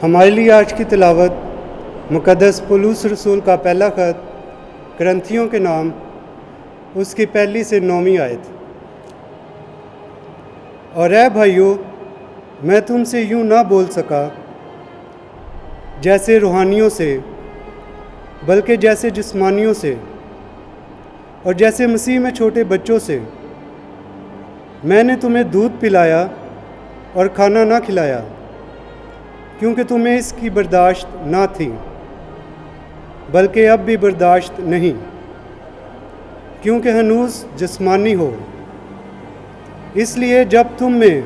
हमारे लिए आज की तिलावत मुक़द्दस पौलुस रसूल का पहला ख़त करंथियों के नाम उसकी पहली से 9वीं आयत। और ऐ भाइयों, मैं तुमसे यूँ ना बोल सका जैसे रूहानियों से, बल्कि जैसे जिस्मानियों से, और जैसे मसीह में छोटे बच्चों से। मैंने तुम्हें दूध पिलाया और खाना ना खिलाया, क्योंकि तुम्हें इसकी बर्दाश्त ना थी, बल्कि अब भी बर्दाश्त नहीं, क्योंकि हनूस जिस्मानी हो। इसलिए जब तुम में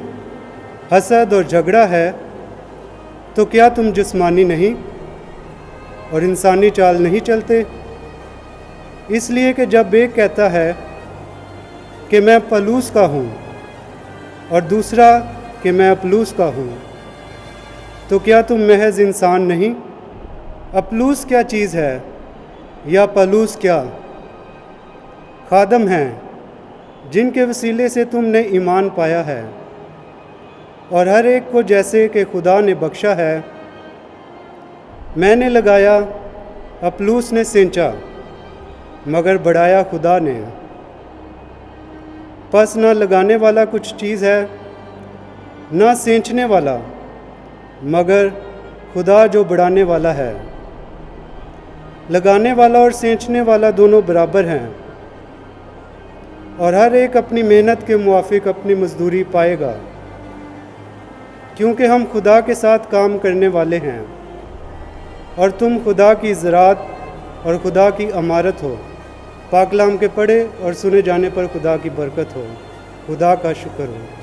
हसद और झगड़ा है, तो क्या तुम जिस्मानी नहीं और इंसानी चाल नहीं चलते? इसलिए कि जब एक कहता है कि मैं पौलुस का हूँ और दूसरा कि मैं अपुल्लोस का हूँ, तो क्या तुम महज इंसान नहीं? अपुल्लोस क्या चीज़ है या पौलुस क्या? खादम हैं जिनके वसीले से तुमने ईमान पाया है, और हर एक को जैसे कि खुदा ने बख्शा है। मैंने लगाया, अपुल्लोस ने सींचा, मगर बढ़ाया खुदा ने। पस न लगाने वाला कुछ चीज़ है, न सींचने वाला, मगर खुदा जो बढ़ाने वाला है। लगाने वाला और सींचने वाला दोनों बराबर हैं, और हर एक अपनी मेहनत के मुआफिक अपनी मजदूरी पाएगा, क्योंकि हम खुदा के साथ काम करने वाले हैं, और तुम खुदा की ज़राअत और खुदा की अमारत हो। पाक कलाम के पढ़े और सुने जाने पर खुदा की बरकत हो। खुदा का शुक्र हो।